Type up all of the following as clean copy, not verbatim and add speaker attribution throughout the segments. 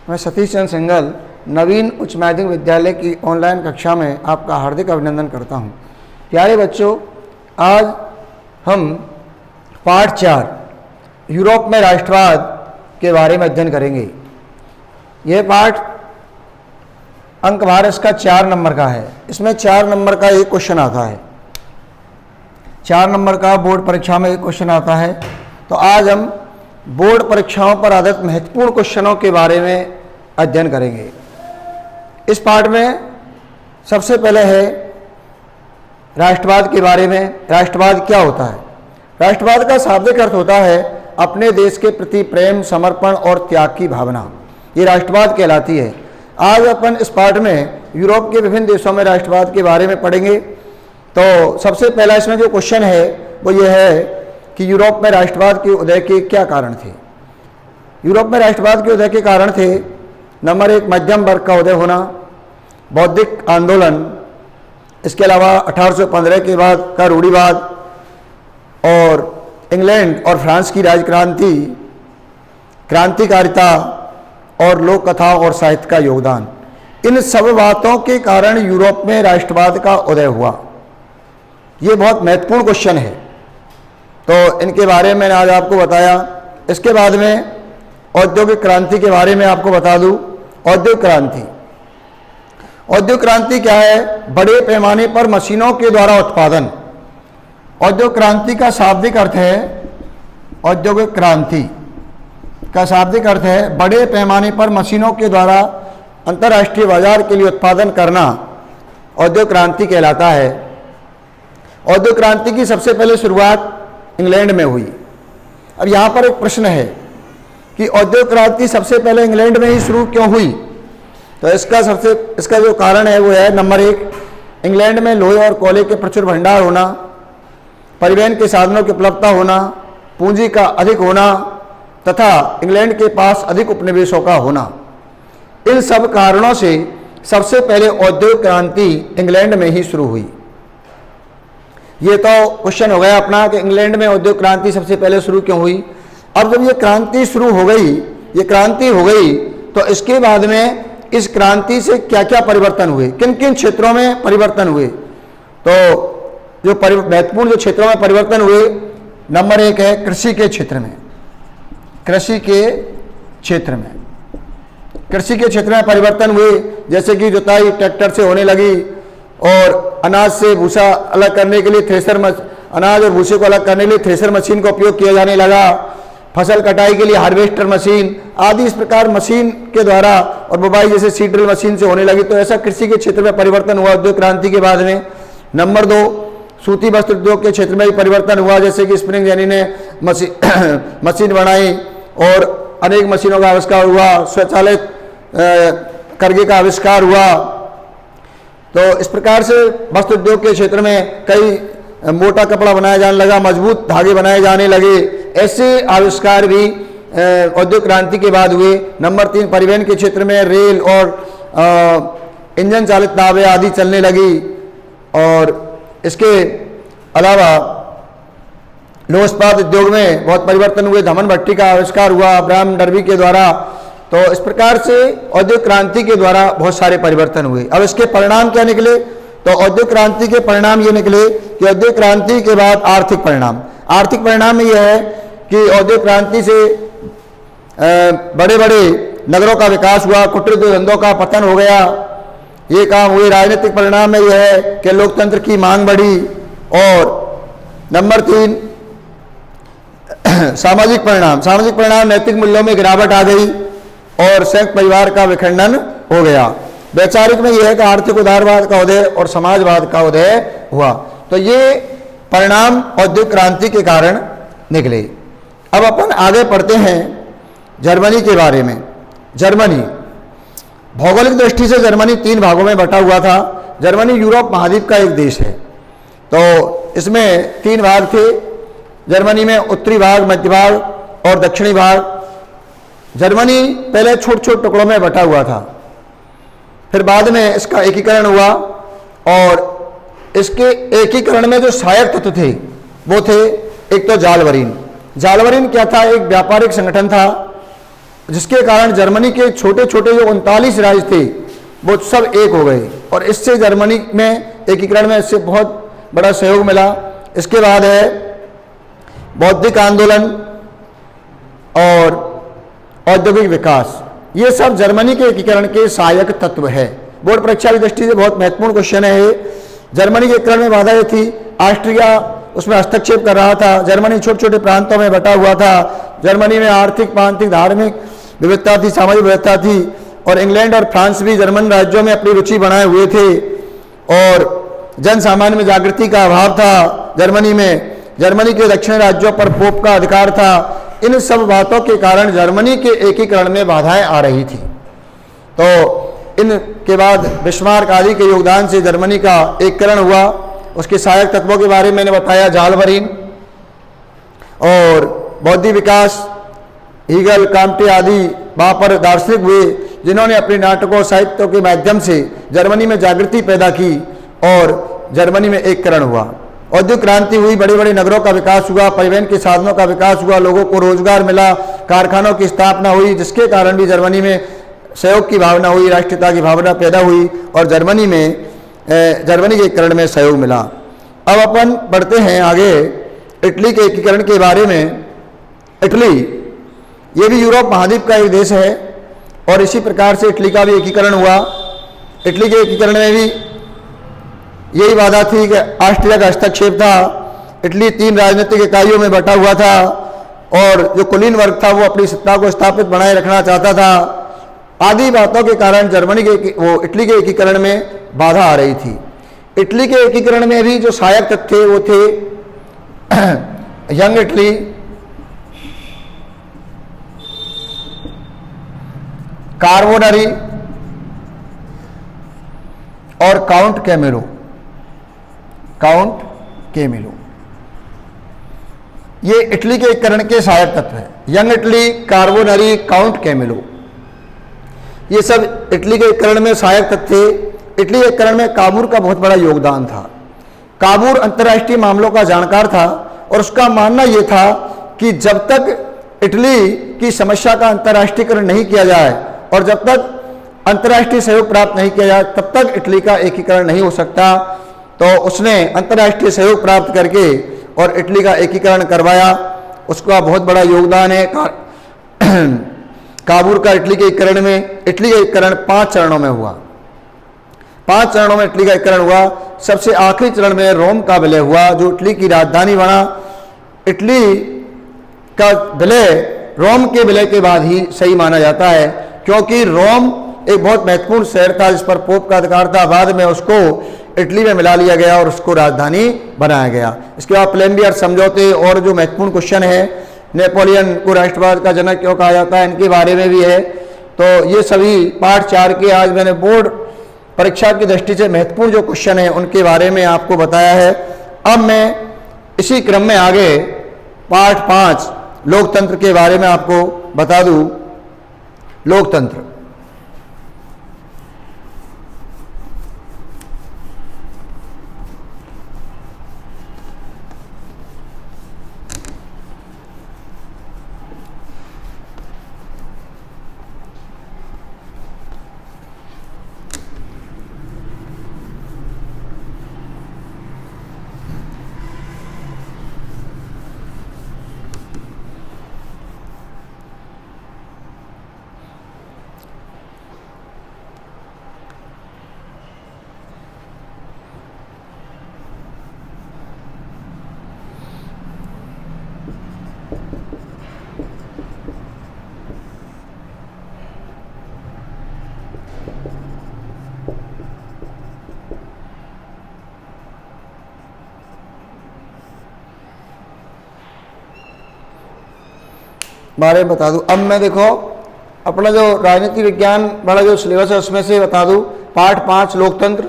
Speaker 1: मैं सतीश चंद्र सिंघल नवीन उच्च माध्यमिक विद्यालय की ऑनलाइन कक्षा में आपका हार्दिक अभिनंदन करता हूं। प्यारे बच्चों, आज हम पाठ 4 यूरोप में राष्ट्रवाद के बारे में अध्ययन करेंगे। यह पाठ अंक भार इसका 4 नंबर का है। इसमें 4 नंबर का एक क्वेश्चन आता है। 4 नंबर का बोर्ड परीक्षा में एक क्वेश्चन आता है। तो आज हम बोर्ड परीक्षाओं पर आधारित महत्वपूर्ण क्वेश्चनों के बारे में अध्ययन करेंगे। इस पाठ में सबसे पहले है राष्ट्रवाद के बारे में। राष्ट्रवाद क्या होता है? राष्ट्रवाद का शाब्दिक अर्थ होता है अपने देश के प्रति प्रेम, समर्पण और त्याग की भावना। ये राष्ट्रवाद कहलाती है। आज अपन इस पाठ में यूरोप के विभिन्न देशों में राष्ट्रवाद के बारे में पढ़ेंगे। तो सबसे पहला इसमें जो क्वेश्चन है वो ये है कि यूरोप में राष्ट्रवाद के उदय के क्या कारण थे। यूरोप में राष्ट्रवाद के उदय के कारण थे, नंबर 1 मध्यम वर्ग का उदय होना, बौद्धिक आंदोलन, इसके अलावा 1815 के बाद का रूढ़िवाद और इंग्लैंड और फ्रांस की राजक्रांति, क्रांतिकारिता और लोक कथा और साहित्य का योगदान। इन सब बातों के कारण यूरोप में राष्ट्रवाद का उदय हुआ। ये बहुत महत्वपूर्ण क्वेश्चन है, तो इनके बारे में आज आपको बताया। इसके बाद में औद्योगिक क्रांति के बारे में आपको बता दूं। औद्योगिक क्रांति, औद्योगिक क्रांति क्या है? बड़े पैमाने पर मशीनों के द्वारा उत्पादन। औद्योगिक क्रांति का शाब्दिक अर्थ है, औद्योगिक क्रांति का शाब्दिक अर्थ है बड़े पैमाने पर मशीनों के द्वारा अंतर्राष्ट्रीय बाजार के लिए उत्पादन करना औद्योगिक क्रांति कहलाता है। औद्योगिक क्रांति की सबसे पहले शुरुआत इंग्लैंड में हुई। अब यहाँ पर एक प्रश्न है कि औद्योगिक क्रांति सबसे पहले इंग्लैंड में ही शुरू क्यों हुई? तो इसका जो कारण है वो है, नंबर 1 इंग्लैंड में लोहे और कोयले के प्रचुर भंडार होना, परिवहन के साधनों की उपलब्धता होना, पूंजी का अधिक होना तथा इंग्लैंड के पास अधिक उपनिवेशों का होना। इन सब कारणों से सबसे पहले औद्योगिक क्रांति इंग्लैंड में ही शुरू हुई। ये तो क्वेश्चन हो गया अपना कि इंग्लैंड में औद्योगिक क्रांति सबसे पहले शुरू क्यों हुई। अब जब ये क्रांति शुरू हो गई, ये क्रांति हो गई, तो इसके बाद में इस क्रांति से क्या क्या परिवर्तन हुए, किन किन क्षेत्रों में परिवर्तन हुए। तो जो महत्वपूर्ण जो क्षेत्रों में परिवर्तन हुए, नंबर 1 है कृषि के क्षेत्र में। कृषि के क्षेत्र में, कृषि के क्षेत्र में परिवर्तन हुए, जैसे कि जुताई ट्रैक्टर से होने लगी और अनाज से भूसा अलग करने के लिए अनाज और भूसे को अलग करने के लिए थ्रेशर मशीन का उपयोग किया जाने लगा, फसल कटाई के लिए हार्वेस्टर मशीन आदि इस प्रकार मशीन के द्वारा, और बुवाई जैसे सीड ड्रिल मशीन से होने लगी। तो ऐसा कृषि के क्षेत्र में परिवर्तन हुआ औद्योगिक क्रांति के बाद में। नंबर 2 सूती वस्त्र उद्योग के क्षेत्र में भी परिवर्तन हुआ, जैसे कि स्पिनिंग जेनी ने मशीन बनाई और अनेक मशीनों का आविष्कार हुआ, स्वचालित करघे का आविष्कार हुआ। तो इस प्रकार से वस्त्र उद्योग के क्षेत्र में कई मोटा कपड़ा बनाया जाने लगा, मजबूत धागे बनाए जाने लगे। ऐसे आविष्कार भी औद्योगिक क्रांति के बाद हुए। नंबर 3 परिवहन के क्षेत्र में रेल और इंजन चालित नावें आदि चलने लगी। और इसके अलावा लौह इस्पात उद्योग में बहुत परिवर्तन हुए, धमन भट्टी का आविष्कार हुआ अब्राहम डर्बी के द्वारा। तो इस प्रकार से औद्योगिक क्रांति के द्वारा बहुत सारे परिवर्तन हुए। अब इसके परिणाम क्या निकले? तो औद्योगिक क्रांति के परिणाम ये निकले कि औद्योगिक क्रांति के बाद आर्थिक परिणाम में यह है कि औद्योगिक क्रांति से बड़े बड़े नगरों का विकास हुआ, कुटीर धंधों का पतन हो गया, ये काम हुए। राजनीतिक परिणाम में यह है कि लोकतंत्र की मांग बढ़ी। और नंबर 3 सामाजिक परिणाम नैतिक मूल्यों में गिरावट आ गई और संयुक्त परिवार का विखंडन हो गया। वैचारिक में यह है कि आर्थिक उदारवाद का उदय और समाजवाद का उदय हुआ। तो ये परिणाम औद्योगिक क्रांति के कारण निकले। अब अपन आगे पढ़ते हैं जर्मनी के बारे में। जर्मनी भौगोलिक दृष्टि से जर्मनी 3 भागों में बटा हुआ था। जर्मनी यूरोप महाद्वीप का एक देश है। तो इसमें 3 भाग थे। जर्मनी में उत्तरी भाग, मध्य भाग और दक्षिणी भाग। जर्मनी पहले छोटे छोटे टुकड़ों में बटा हुआ था, फिर बाद में इसका एकीकरण हुआ। और इसके एकीकरण में जो सहायक तत्व थे वो थे, एक तो जालवरीन। जालवरीन क्या था? एक व्यापारिक संगठन था जिसके कारण जर्मनी के छोटे छोटे जो 39 राज्य थे वो सब एक हो गए और इससे जर्मनी में एकीकरण में इससे बहुत बड़ा सहयोग मिला। इसके बाद है बौद्धिक आंदोलन और औद्योगिक विकास, ये सब जर्मनी के एकीकरण के सहायक तत्व है। बोर्ड परीक्षा की दृष्टि से बहुत महत्वपूर्ण क्वेश्चन है ये। जर्मनी के एकीकरण में बाधा ये थी, ऑस्ट्रिया उसमें हस्तक्षेप कर रहा था, जर्मनी छोटे छोटे प्रांतों में बटा हुआ था, जर्मनी में आर्थिक, प्रांतिक, धार्मिक विविधता थी, सामाजिक विविधता थी, और इंग्लैंड और फ्रांस भी जर्मन राज्यों में अपनी रुचि बनाए हुए थे और जन सामान्य में जागृति का अभाव था। जर्मनी में जर्मनी के दक्षिणी राज्यों पर पोप का अधिकार था। इन सब बातों के कारण जर्मनी के एकीकरण में बाधाएं आ रही थी। तो इनके बाद बिस्मार्क आदि के योगदान से जर्मनी का एकीकरण हुआ। उसके सहायक तत्वों के बारे में मैंने बताया, जालबरीन और बौद्धिक विकास, हीगल, काम्टे आदि वहाँ पर दार्शनिक हुए जिन्होंने अपने नाटकों, साहित्यों के माध्यम से जर्मनी में जागृति पैदा की और जर्मनी में एकीकरण हुआ। औद्योगिक क्रांति हुई, बड़े बड़े नगरों का विकास हुआ, परिवहन के साधनों का विकास हुआ, लोगों को रोजगार मिला, कारखानों की स्थापना हुई, जिसके कारण भी जर्मनी में सहयोग की भावना हुई, राष्ट्रीयता की भावना पैदा हुई और जर्मनी के एकीकरण में सहयोग मिला। अब अपन बढ़ते हैं आगे इटली के एकीकरण के बारे में। इटली ये भी यूरोप महाद्वीप का एक देश है और इसी प्रकार से इटली का भी एकीकरण हुआ। इटली के एकीकरण में भी यही बाधा थी कि ऑस्ट्रिया का हस्तक्षेप था। इटली 3 राजनीतिक इकाइयों में बटा हुआ था और जो कुलीन वर्ग था वो अपनी सत्ता को स्थापित बनाए रखना चाहता था। आदि बातों के कारण इटली के एकीकरण में बाधा आ रही थी। इटली के एकीकरण में भी जो सहायक तत्व थे वो थे यंग इटली, कार्बोनरी और काउंट कैमिलो। ये इटली के एकीकरण के सहायक तत्व है। Young Italy, Carbonari, Count Camillo, ये सब इटली के एकीकरण में सहायक तत्व थे। इटली के एकीकरण में काबूर का बहुत बड़ा योगदान था। काबूर अंतर्राष्ट्रीय मामलों का जानकार था और उसका मानना यह था कि जब तक इटली की समस्या का अंतर्राष्ट्रीयकरण नहीं किया जाए और जब तक अंतर्राष्ट्रीय सहयोग प्राप्त नहीं किया जाए तब तक इटली का एकीकरण नहीं हो सकता। तो उसने अंतर्राष्ट्रीय सहयोग प्राप्त करके और इटली का एकीकरण करवाया। उसका बहुत बड़ा योगदान है काबूर का इटली के एकीकरण में। इटली का एकीकरण 5 चरणों में हुआ। 5 चरणों में इटली का एकीकरण हुआ। सबसे आखिरी चरण में रोम का विलय हुआ जो इटली की राजधानी बना। इटली का विलय रोम के विलय के बाद ही सही माना जाता है क्योंकि रोम एक बहुत महत्वपूर्ण शहर था जिस पर पोप का अधिकार था। बाद में उसको इटली में मिला लिया गया और उसको राजधानी बनाया गया। इसके बाद प्लेम्बियर समझौते और जो महत्वपूर्ण क्वेश्चन है, नेपोलियन को राष्ट्रवाद का जनक क्यों कहा जाता है, इनके बारे में भी है। तो ये सभी पार्ट 4 के आज मैंने बोर्ड परीक्षा की दृष्टि से महत्वपूर्ण जो क्वेश्चन है उनके बारे में आपको बताया है। अब मैं इसी क्रम में आगे पार्ट 5 लोकतंत्र के बारे में आपको बता दूं। लोकतंत्र बारे में बता दूं। अब मैं देखो अपना जो राजनीति विज्ञान वाला जो सिलेबस है उसमें से बता दूं। पार्ट 5 लोकतंत्र,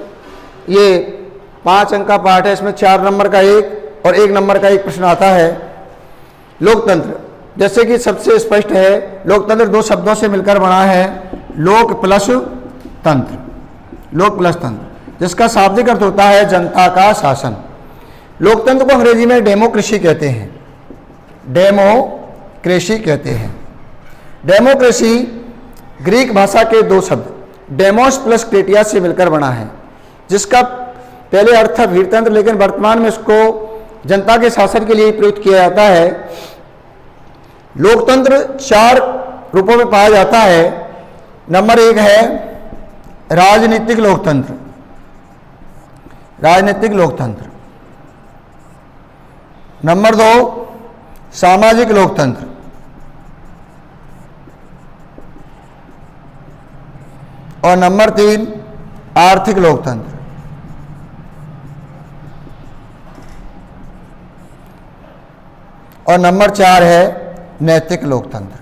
Speaker 1: ये 5 अंक का पार्ट है। इसमें 4 नंबर का एक और 1 नंबर का एक प्रश्न आता है। लोकतंत्र जैसे कि सबसे स्पष्ट है, लोकतंत्र 2 शब्दों से मिलकर बना है, लोक प्लस तंत्र। लोक प्लस तंत्र जिसका शाब्दिक अर्थ होता है जनता का शासन। लोकतंत्र को अंग्रेजी में डेमोक्रेसी कहते हैं। डेमोक्रेसी कहते हैं। डेमोक्रेसी ग्रीक भाषा के दो शब्द डेमोस प्लस क्रेटिया से मिलकर बना है, जिसका पहले अर्थ था वीरतंत्र, लेकिन वर्तमान में इसको जनता के शासन के लिए प्रयुक्त किया जाता है। लोकतंत्र 4 रूपों में पाया जाता है। नंबर 1 है राजनीतिक लोकतंत्र, राजनीतिक लोकतंत्र। नंबर 2 सामाजिक लोकतंत्र। और नंबर 3 आर्थिक लोकतंत्र। और नंबर 4 है नैतिक लोकतंत्र।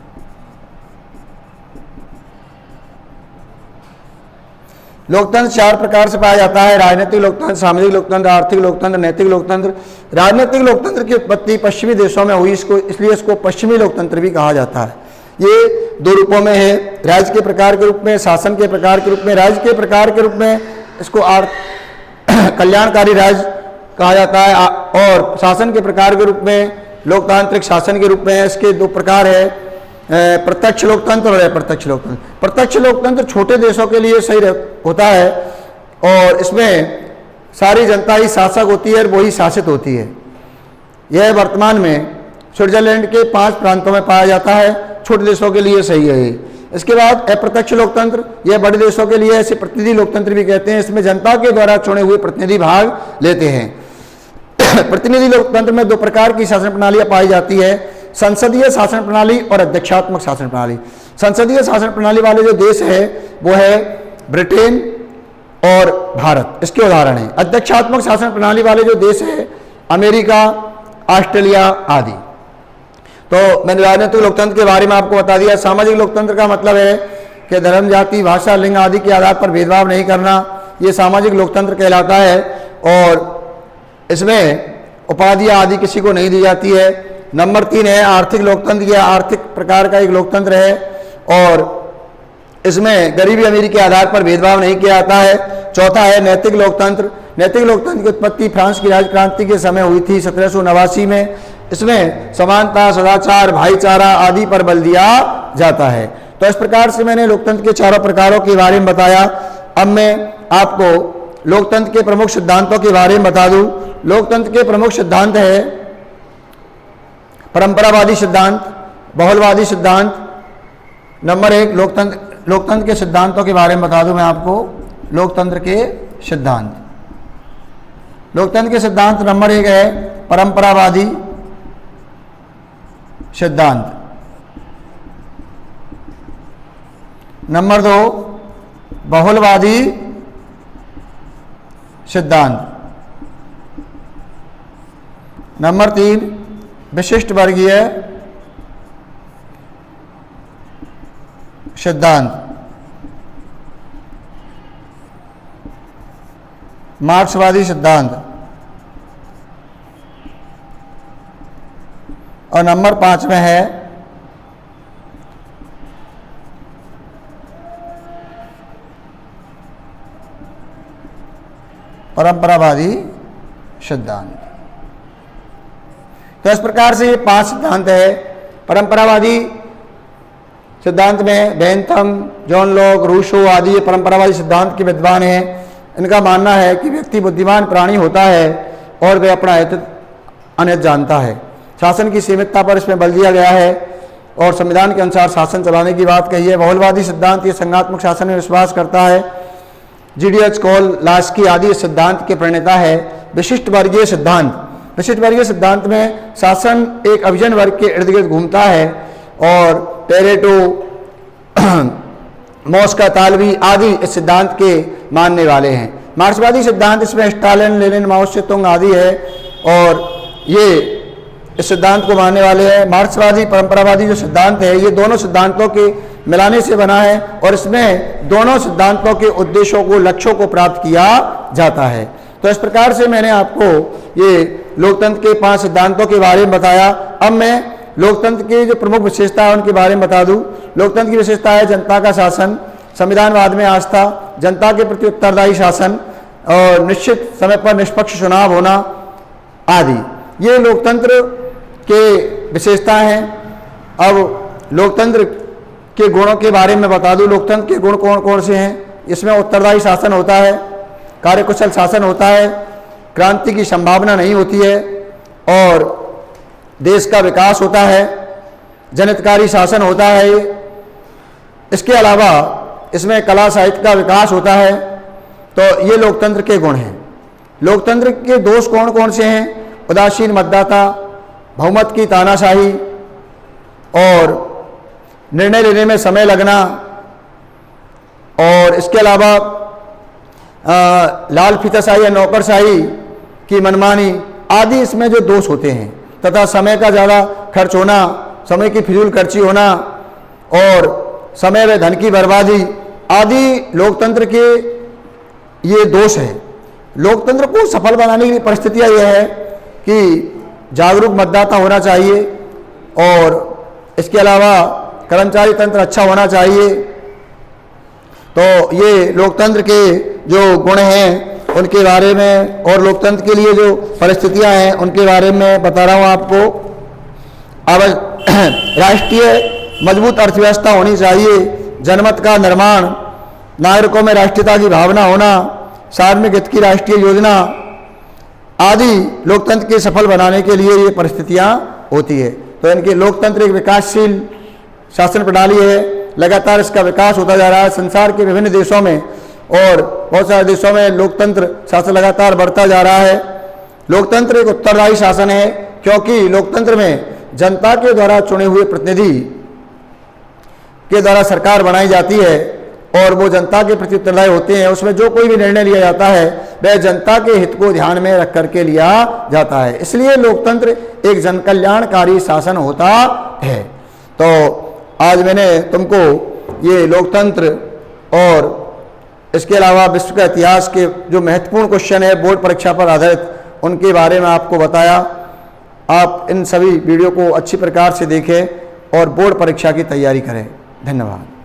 Speaker 1: लोकतंत्र 4 प्रकार से पाया जाता है, राजनीतिक लोकतंत्र, सामाजिक लोकतंत्र, आर्थिक लोकतंत्र, नैतिक लोकतंत्र। राजनीतिक लोकतंत्र की उत्पत्ति पश्चिमी देशों में हुई, इसलिए इसको पश्चिमी लोकतंत्र भी कहा जाता है। ये 2 रूपों में है, राज्य के प्रकार के रूप में, शासन के प्रकार के रूप में। राज्य के प्रकार के रूप में इसको कल्याणकारी राज्य कहा जाता है, और शासन के प्रकार के रूप में लोकतांत्रिक शासन के रूप में है। इसके 2 प्रकार है, प्रत्यक्ष लोकतंत्र और अप्रत्यक्ष लोकतंत्र। प्रत्यक्ष लोकतंत्र छोटे देशों के लिए सही होता है, और इसमें सारी जनता ही शासक होती है और वही शासित होती है। यह वर्तमान में स्विट्जरलैंड के 5 प्रांतों में पाया जाता है, छोटे देशों के लिए सही है। इसके बाद अप्रत्यक्ष लोकतंत्र, यह बड़े देशों के लिए इसे प्रतिनिधि लोकतंत्र भी कहते हैं। इसमें जनता के द्वारा चुने हुए प्रतिनिधि भाग लेते हैं। प्रतिनिधि लोकतंत्र में 2 प्रकार की शासन प्रणालियां पाई जाती है, संसदीय शासन प्रणाली और अध्यक्षात्मक शासन प्रणाली। संसदीय शासन प्रणाली वाले जो देश है वो है ब्रिटेन और भारत, इसके उदाहरण हैं। अध्यक्षात्मक शासन प्रणाली वाले जो देश है अमेरिका, ऑस्ट्रेलिया आदि। तो मैंने राजनीतिक लोकतंत्र के बारे में आपको बता दिया। सामाजिक लोकतंत्र का मतलब है कि धर्म, जाति, भाषा, लिंग आदि के आधार पर भेदभाव नहीं करना, ये सामाजिक लोकतंत्र कहलाता है। और इसमें उपाधियां आदि किसी को नहीं दी जाती है। नंबर 3 है आर्थिक लोकतंत्र, यह आर्थिक प्रकार का एक लोकतंत्र है, और इसमें गरीबी अमीरी के आधार पर भेदभाव नहीं किया जाता है। चौथा है नैतिक लोकतंत्र। नैतिक लोकतंत्र की उत्पत्ति फ्रांस की राजक्रांति के समय हुई थी 1789 में। इसमें समानता, सदाचार, भाईचारा आदि पर बल दिया जाता है। तो इस प्रकार से मैंने लोकतंत्र के 4 प्रकारों के बारे में बताया। अब मैं आपको लोकतंत्र के प्रमुख सिद्धांतों के बारे में बता दूं। लोकतंत्र के प्रमुख सिद्धांत है परंपरावादी सिद्धांत, बहुलवादी सिद्धांत। नंबर 1 लोकतंत्र के सिद्धांतों के बारे में बता दूं मैं आपको। लोकतंत्र के सिद्धांत, लोकतंत्र के सिद्धांत नंबर 1 है परंपरावादी सिद्धांत। नंबर 2 बहुलवादी सिद्धांत। नंबर 3 विशिष्ट वर्गीय सिद्धांत। मार्क्सवादी सिद्धांत। और नंबर 5 में है परंपरावादी सिद्धांत। तो इस प्रकार से ये 5 सिद्धांत है। परंपरावादी सिद्धांत में बेंथम, जॉन लॉक, रूसो आदि ये परंपरावादी सिद्धांत के विद्वान हैं। इनका मानना है कि व्यक्ति बुद्धिमान प्राणी होता है और वह अपना हित अनित जानता है। शासन की सीमितता पर इसमें बल दिया गया है और संविधान के अनुसार शासन चलाने की बात कही है। बहुलवादी सिद्धांत ये संघात्मक शासन में विश्वास करता है। GDH कॉल, लास्की आदि इस सिद्धांत के प्रणेता है। विशिष्ट वर्गीय सिद्धांत, विशिष्ट वर्गीय सिद्धांत में शासन एक अभिजन वर्ग के इर्द गिर्द घूमता है और पेरेटो, मॉस्का तालवी आदि इस सिद्धांत के मानने वाले हैं। मार्क्सवादी सिद्धांत इसमें स्टालिन, लेनिन, माओ से तुंग आदि है और ये इस सिद्धांत को मानने वाले हैं। मार्क्सवादी परंपरावादी जो सिद्धांत है ये दोनों सिद्धांतों के मिलाने से बना है और इसमें दोनों सिद्धांतों के उद्देश्यों को, लक्ष्यों को प्राप्त किया जाता है। तो इस प्रकार से मैंने आपको ये लोकतंत्र के 5 सिद्धांतों के बारे में बताया। अब मैं लोकतंत्र की जो प्रमुख विशेषता है उनके बारे में बता दूं। लोकतंत्र की विशेषता है जनता का शासन, संविधानवाद में आस्था, जनता के प्रति उत्तरदायी शासन और निश्चित समय पर निष्पक्ष चुनाव होना आदि, ये लोकतंत्र के विशेषता हैं। अब लोकतंत्र के गुणों के बारे में बता दूं। लोकतंत्र के गुण कौन कौन से हैं? इसमें उत्तरदायी शासन होता है, कार्यकुशल शासन होता है, क्रांति की संभावना नहीं होती है और देश का विकास होता है, जनहितकारी शासन होता है। इसके अलावा इसमें कला साहित्य का विकास होता है। तो ये लोकतंत्र के गुण हैं। लोकतंत्र के दोष कौन कौन से हैं? उदासीन मतदाता, बहुमत की तानाशाही और निर्णय लेने में समय लगना, और इसके अलावा लाल फीताशाही या नौकरशाही की मनमानी आदि इसमें जो दोष होते हैं, तथा समय का ज़्यादा खर्च होना, समय की फिजूल खर्ची होना और समय व धन की बर्बादी आदि लोकतंत्र के ये दोष है। लोकतंत्र को सफल बनाने की परिस्थितियाँ यह है कि जागरूक मतदाता होना चाहिए और इसके अलावा कर्मचारी तंत्र अच्छा होना चाहिए। तो ये लोकतंत्र के जो गुण हैं उनके बारे में और लोकतंत्र के लिए जो परिस्थितियां हैं उनके बारे में बता रहा हूँ आपको। अब राष्ट्रीय मजबूत अर्थव्यवस्था होनी चाहिए, जनमत का निर्माण, नागरिकों में राष्ट्रीयता की भावना होना, सार्वजनिक हित की राष्ट्रीय योजना आदि लोकतंत्र के सफल बनाने के लिए ये परिस्थितियां होती है। तो इनके लोकतंत्र एक विकासशील शासन प्रणाली है, लगातार इसका विकास होता जा रहा है। संसार के विभिन्न देशों में और बहुत सारे देशों में लोकतंत्र शासन लगातार बढ़ता जा रहा है। लोकतंत्र एक उत्तरदायी शासन है क्योंकि लोकतंत्र में जनता के द्वारा चुने हुए प्रतिनिधि के द्वारा सरकार बनाई जाती है और वो जनता के प्रति उत्तरदायी होते हैं। उसमें जो कोई भी निर्णय लिया जाता है वह जनता के हित को ध्यान में रख करके लिया जाता है। इसलिए लोकतंत्र एक जनकल्याणकारी शासन होता है। तो आज मैंने तुमको ये लोकतंत्र और इसके अलावा विश्व का इतिहास के जो महत्वपूर्ण क्वेश्चन है बोर्ड परीक्षा पर आधारित, उनके बारे में आपको बताया। आप इन सभी वीडियो को अच्छी प्रकार से देखें और बोर्ड परीक्षा की तैयारी करें। धन्यवाद।